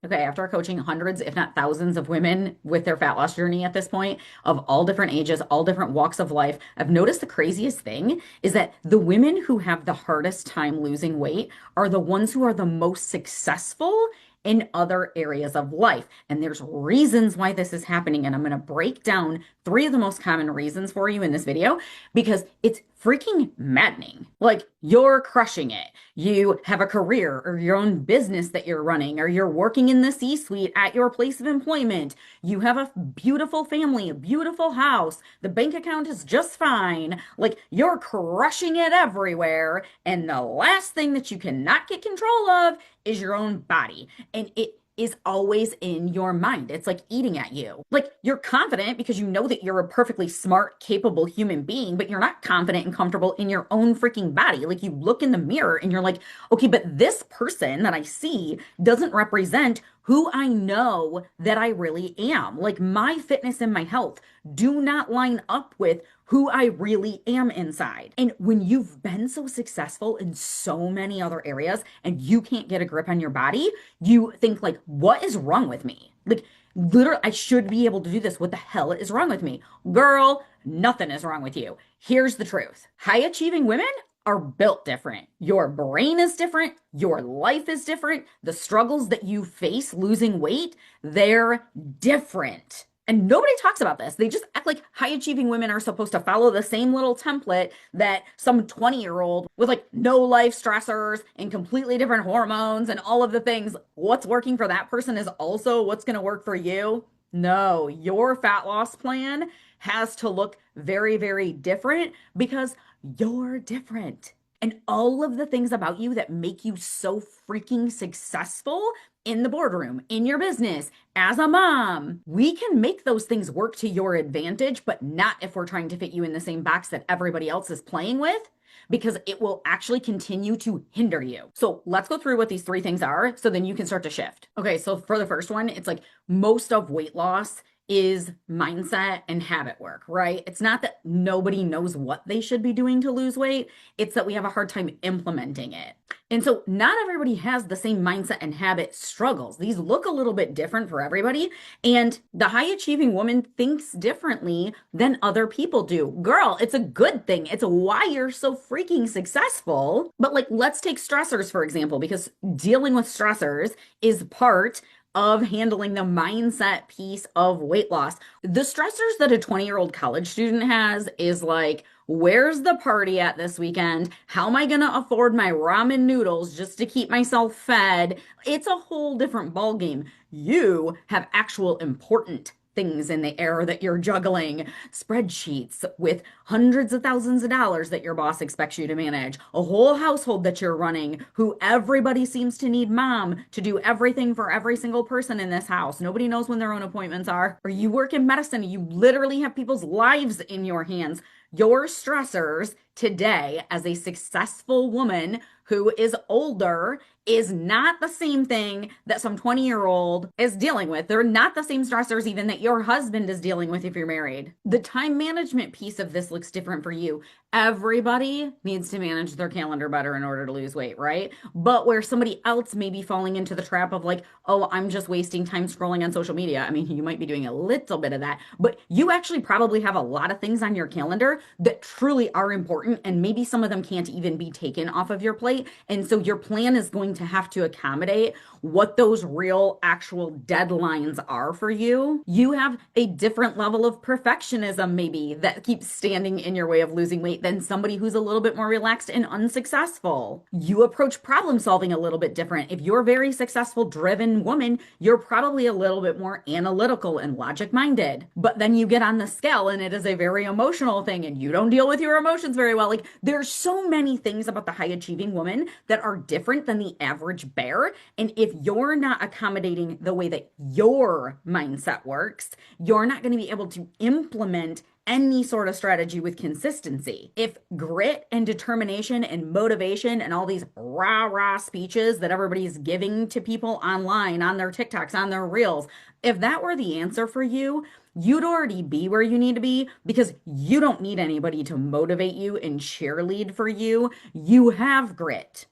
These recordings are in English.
Okay, after coaching hundreds, if not thousands of women with their fat loss journey at this point, of all different ages, all different walks of life, I've noticed the craziest thing is that the women who have the hardest time losing weight are the ones who are the most successful in other areas of life. And there's reasons why this is happening. And I'm going to break down three of the most common reasons for you in this video because it's freaking maddening. Like, you're crushing it. You have a career or your own business that you're running, or you're working in the C-suite at your place of employment. You have a beautiful family, a beautiful house. The bank account is just fine. Like, you're crushing it everywhere. And the last thing that you cannot get control of is your own body. And it is always in your mind. It's like eating at you. Like, you're confident because you know that you're a perfectly smart, capable human being, but you're not confident and comfortable in your own freaking body. Like, you look in the mirror and you're like, okay, but this person that I see doesn't represent who I know that I really am. Like, my fitness and my health do not line up with who I really am inside. And when you've been so successful in so many other areas and you can't get a grip on your body, you think like, what is wrong with me? Like, literally, I should be able to do this. What the hell is wrong with me? Girl, nothing is wrong with you. Here's the truth. High achieving women are built different. Your brain is different. Your life is different. The struggles that you face losing weight, they're different. And nobody talks about this. They just act like high achieving women are supposed to follow the same little template that some 20-year-old with like no life stressors and completely different hormones and all of the things, what's working for that person is also what's going to work for you. No, your fat loss plan has to look very, very different because you're different. And all of the things about you that make you so freaking successful in the boardroom, in your business, as a mom, we can make those things work to your advantage, but not if we're trying to fit you in the same box that everybody else is playing with, because it will actually continue to hinder you. So let's go through what these three things are so then you can start to shift. Okay, so for the first one, it's like most of weight loss is mindset and habit work, right? It's not that nobody knows what they should be doing to lose weight. It's that we have a hard time implementing it. And so not everybody has the same mindset and habit struggles. These look a little bit different for everybody. And the high achieving woman thinks differently than other people do. Girl, it's a good thing. It's why you're so freaking successful. But like, let's take stressors, for example, because dealing with stressors is part of handling the mindset piece of weight loss. The stressors that a 20-year-old college student has is like, where's the party at this weekend? How am I going to afford my ramen noodles just to keep myself fed? It's a whole different ballgame. You have actual important things in the air that you're juggling, spreadsheets with hundreds of thousands of dollars that your boss expects you to manage, a whole household that you're running, who everybody seems to need mom to do everything for every single person in this house. Nobody knows when their own appointments are. Or you work in medicine, you literally have people's lives in your hands. Your stressors today as a successful woman who is older is not the same thing that some 20-year-old is dealing with. They're not the same stressors even that your husband is dealing with if you're married. The time management piece of this looks different for you. Everybody needs to manage their calendar better in order to lose weight, right? But where somebody else may be falling into the trap of like, oh, I'm just wasting time scrolling on social media. I mean, you might be doing a little bit of that, but you actually probably have a lot of things on your calendar that truly are important, and maybe some of them can't even be taken off of your plate. And so your plan is going to have to accommodate what those real actual deadlines are for you. You have a different level of perfectionism maybe that keeps standing in your way of losing weight than somebody who's a little bit more relaxed and unsuccessful. You approach problem solving a little bit different. If you're a very successful, driven woman, you're probably a little bit more analytical and logic minded. But then you get on the scale and it is a very emotional thing and you don't deal with your emotions very well. Like, there's so many things about the high achieving woman that are different than the average bear. And if you're not accommodating the way that your mindset works, you're not going to be able to implement any sort of strategy with consistency. If grit and determination and motivation and all these rah-rah speeches that everybody's giving to people online, on their TikToks, on their reels, if that were the answer for you, you'd already be where you need to be because you don't need anybody to motivate you and cheerlead for you. You have grit.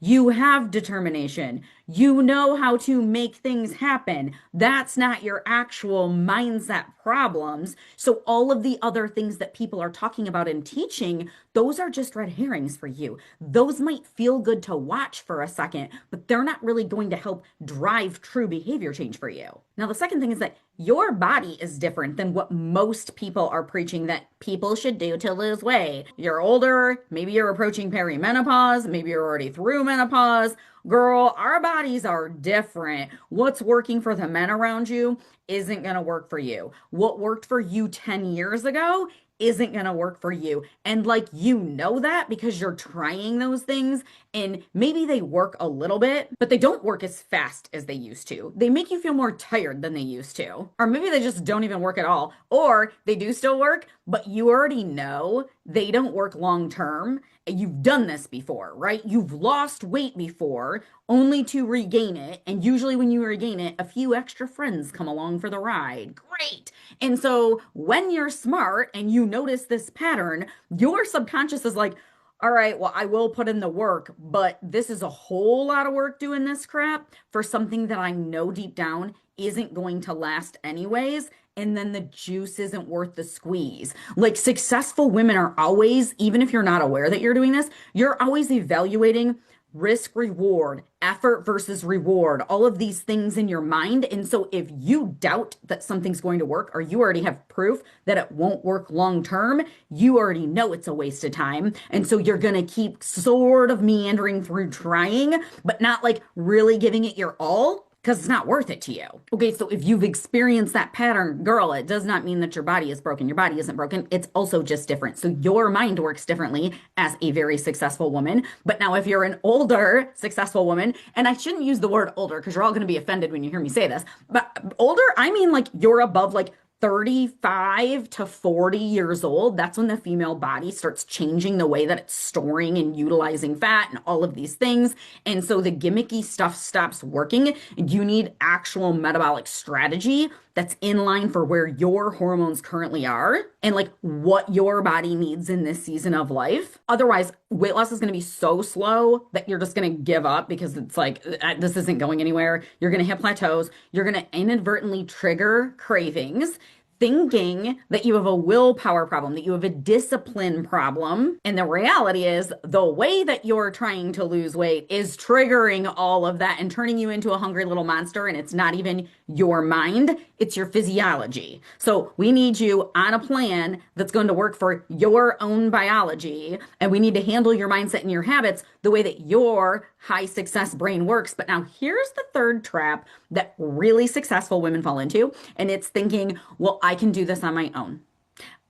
You have determination. You know how to make things happen. That's not your actual mindset problems. So all of the other things that people are talking about and teaching, those are just red herrings for you. Those might feel good to watch for a second, but they're not really going to help drive true behavior change for you. Now, the second thing is that your body is different than what most people are preaching that people should do to lose weight. You're older, maybe you're approaching perimenopause, maybe you're already through menopause. Girl, our bodies are different. What's working for the men around you isn't going to work for you. What worked for you 10 years ago isn't going to work for you. And like, you know that because you're trying those things and maybe they work a little bit, but they don't work as fast as they used to. They make you feel more tired than they used to. Or maybe they just don't even work at all. Or they do still work, but you already know they don't work long term. You've done this before, right? You've lost weight before only to regain it. And usually when you regain it, a few extra friends come along for the ride. Great. And so when you're smart and you notice this pattern, your subconscious is like, all right, well, I will put in the work, but this is a whole lot of work doing this crap for something that I know deep down isn't going to last anyways. And then the juice isn't worth the squeeze. Like, successful women are always, even if you're not aware that you're doing this, you're always evaluating risk reward, effort versus reward, all of these things in your mind. And so if you doubt that something's going to work, or you already have proof that it won't work long term, you already know it's a waste of time. And so you're going to keep sort of meandering through trying, but not like really giving it your all, because it's not worth it to you. Okay, so if you've experienced that pattern, girl, it does not mean that your body is broken. Your body isn't broken. It's also just different. So your mind works differently as a very successful woman. But now if you're an older successful woman, and I shouldn't use the word older because you're all going to be offended when you hear me say this, but older, I mean like you're above like 35 to 40 years old. That's when the female body starts changing the way that it's storing and utilizing fat and all of these things. And so the gimmicky stuff stops working. You need actual metabolic strategy that's in line for where your hormones currently are and like what your body needs in this season of life. Otherwise, weight loss is going to be so slow that you're just going to give up because it's like, this isn't going anywhere. You're going to hit plateaus. You're going to inadvertently trigger cravings, thinking that you have a willpower problem, that you have a discipline problem. And the reality is the way that you're trying to lose weight is triggering all of that and turning you into a hungry little monster. And it's not even your mind, it's your physiology. So we need you on a plan that's going to work for your own biology. And we need to handle your mindset and your habits the way that your high success brain works. But now here's the third trap that really successful women fall into. And it's thinking, well, I can do this on my own.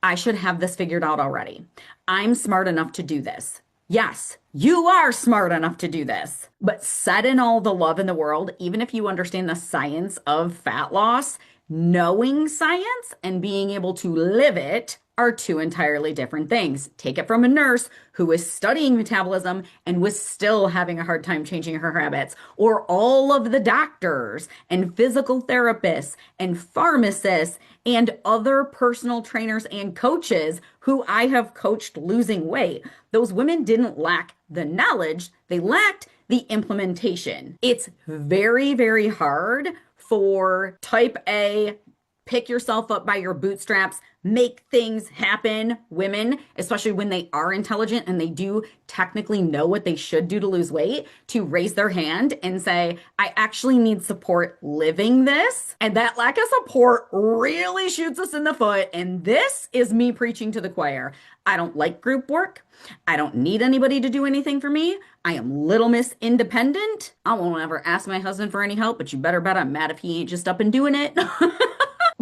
I should have this figured out already. I'm smart enough to do this. Yes, you are smart enough to do this, but set in all the love in the world, even if you understand the science of fat loss, knowing science and being able to live it are two entirely different things. Take it from a nurse who is studying metabolism and was still having a hard time changing her habits, or all of the doctors and physical therapists and pharmacists and other personal trainers and coaches who I have coached losing weight. Those women didn't lack the knowledge, they lacked the implementation. It's very, very hard for type A, pick yourself up by your bootstraps, make things happen women, especially when they are intelligent and they do technically know what they should do to lose weight, to raise their hand and say, I actually need support living this. And that lack of support really shoots us in the foot. And this is me preaching to the choir. I don't like group work. I don't need anybody to do anything for me. I am Little Miss Independent. I won't ever ask my husband for any help, but you better bet I'm mad if he ain't just up and doing it.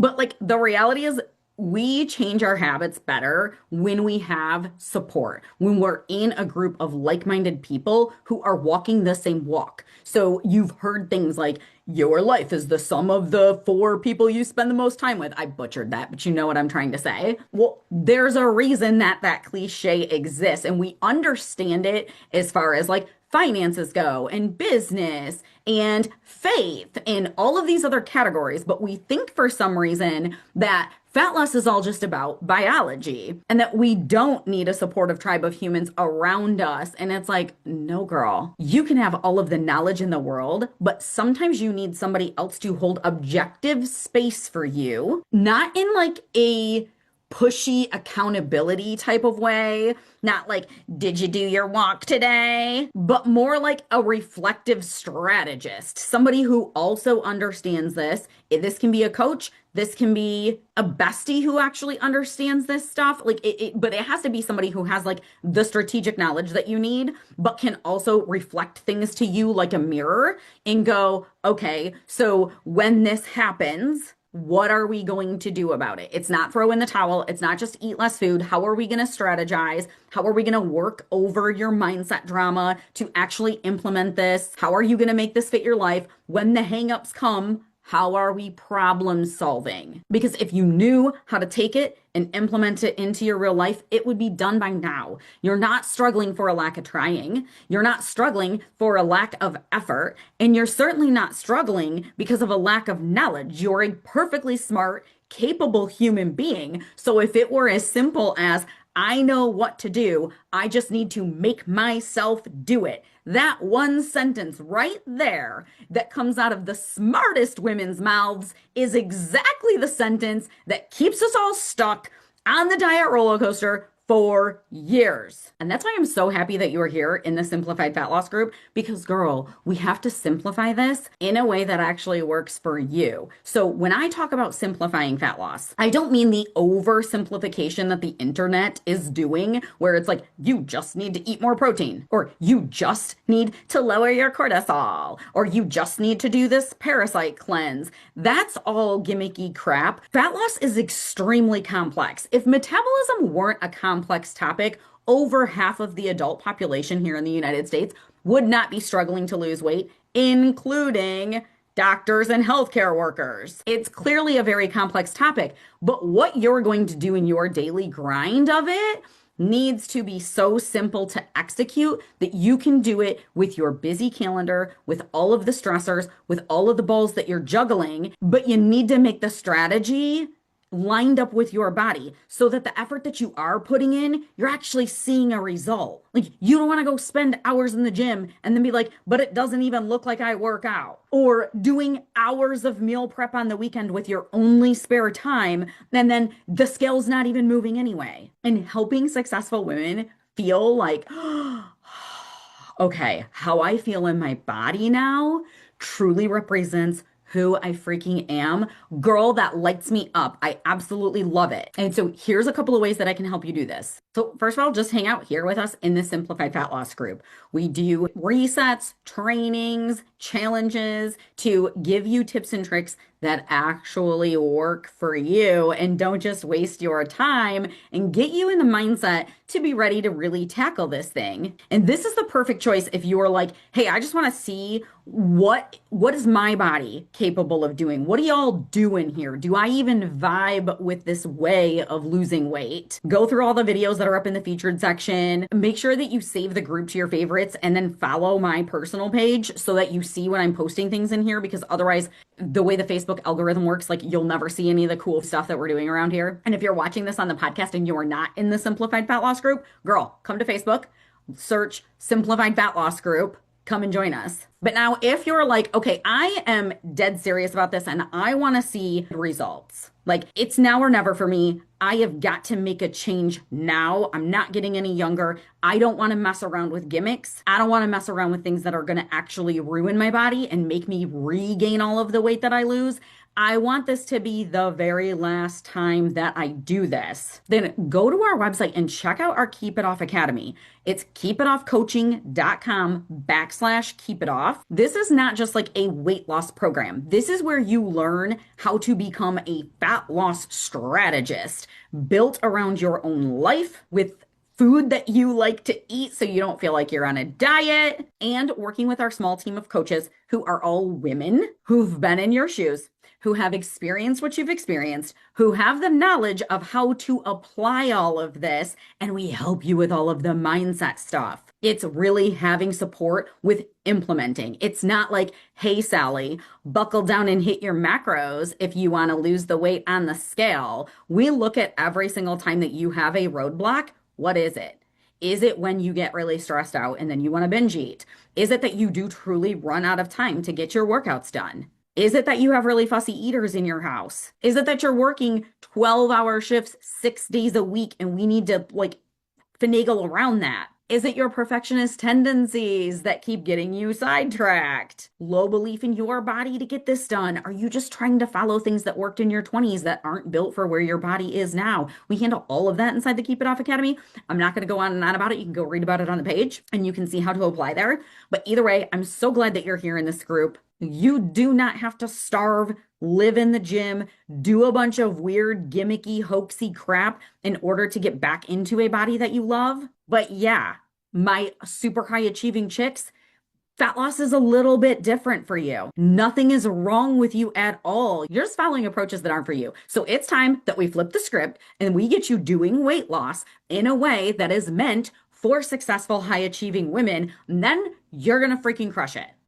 But like, the reality is we change our habits better when we have support, when we're in a group of like-minded people who are walking the same walk. So you've heard things like, your life is the sum of the 4 people you spend the most time with. I butchered that, but you know what I'm trying to say. Well, there's a reason that that cliche exists, and we understand it as far as like finances go and business and faith and all of these other categories. But we think for some reason that fat loss is all just about biology and that we don't need a supportive tribe of humans around us. And it's like, no, girl, you can have all of the knowledge in the world, but sometimes you need somebody else to hold objective space for you, not in like a pushy accountability type of way, not like, did you do your walk today? But more like a reflective strategist, somebody who also understands this. This can be a coach. This can be a bestie who actually understands this stuff. Like but it has to be somebody who has like the strategic knowledge that you need, but can also reflect things to you like a mirror and go, okay, so when this happens, what are we going to do about it? It's not throw in the towel. It's not just eat less food. How are we going to strategize? How are we going to work over your mindset drama to actually implement this? How are you going to make this fit your life? When the hangups come, how are we problem solving? Because if you knew how to take it and implement it into your real life, it would be done by now. You're not struggling for a lack of trying. You're not struggling for a lack of effort. And you're certainly not struggling because of a lack of knowledge. You're a perfectly smart, capable human being. So if it were as simple as, I know what to do, I just need to make myself do it. That one sentence right there that comes out of the smartest women's mouths is exactly the sentence that keeps us all stuck on the diet roller coaster for years. And that's why I'm so happy that you are here in the Simplified Fat Loss group, because girl, we have to simplify this in a way that actually works for you. So when I talk about simplifying fat loss, I don't mean the oversimplification that the internet is doing, where it's like, you just need to eat more protein, or you just need to lower your cortisol, or you just need to do this parasite cleanse. That's all gimmicky crap. Fat loss is extremely complex. If metabolism weren't a complex topic, over half of the adult population here in the United States would not be struggling to lose weight, including doctors and healthcare workers. It's clearly a very complex topic, but what you're going to do in your daily grind of it needs to be so simple to execute that you can do it with your busy calendar, with all of the stressors, with all of the balls that you're juggling, but you need to make the strategy lined up with your body so that the effort that you are putting in, you're actually seeing a result. Like, you don't want to go spend hours in the gym and then be like, but it doesn't even look like I work out. Or doing hours of meal prep on the weekend with your only spare time, and then the scale's not even moving anyway. And helping successful women feel like, okay, how I feel in my body now truly represents who I freaking am. Girl, that lights me up. I absolutely love it. And so here's a couple of ways that I can help you do this. So first of all, just hang out here with us in the Simplified Fat Loss group. We do resets, trainings, challenges to give you tips and tricks that actually work for you and don't just waste your time, and get you in the mindset to be ready to really tackle this thing. And this is the perfect choice if you are like, hey, I just want to see what is my body capable of doing? What do y'all do in here? Do I even vibe with this way of losing weight? Go through all the videos that are up in the featured section. Make sure that you save the group to your favorites and then follow my personal page so that you see when I'm posting things in here, because otherwise the way the Facebook algorithm works, like, you'll never see any of the cool stuff that we're doing around here. And if you're watching this on the podcast and you're not in the Simplified Fat Loss group, girl, come to Facebook, search Simplified Fat Loss group, come and join us. But now if you're like, okay, I am dead serious about this and I want to see results, like, it's now or never for me. I have got to make a change now. I'm not getting any younger. I don't want to mess around with gimmicks. I don't want to mess around with things that are going to actually ruin my body and make me regain all of the weight that I lose. I want this to be the very last time that I do this. Then go to our website and check out our Keep It Off Academy. It's keepitoffcoaching.com/keepitoff. This is not just like a weight loss program. This is where you learn how to become a fat loss strategist built around your own life with food that you like to eat so you don't feel like you're on a diet, and working with our small team of coaches who are all women who've been in your shoes, who have experienced what you've experienced, who have the knowledge of how to apply all of this, and we help you with all of the mindset stuff. It's really having support with implementing. It's not like, hey, Sally, buckle down and hit your macros if you want to lose the weight on the scale. We look at every single time that you have a roadblock. What is it? Is it when you get really stressed out and then you want to binge eat? Is it that you do truly run out of time to get your workouts done? Is it that you have really fussy eaters in your house? Is it that you're working 12-hour shifts 6 days a week and we need to like finagle around that? Is it your perfectionist tendencies that keep getting you sidetracked? Low belief in your body to get this done? Are you just trying to follow things that worked in your 20s that aren't built for where your body is now? We handle all of that inside the Keep It Off Academy. I'm not going to go on and on about it. You can go read about it on the page and you can see how to apply there. But either way, I'm so glad that you're here in this group. You do not have to starve, live in the gym, do a bunch of weird, gimmicky, hoaxy crap in order to get back into a body that you love. But yeah, my super high achieving chicks, fat loss is a little bit different for you. Nothing is wrong with you at all. You're just following approaches that aren't for you. So it's time that we flip the script and we get you doing weight loss in a way that is meant for successful, high achieving women. And then you're going to freaking crush it.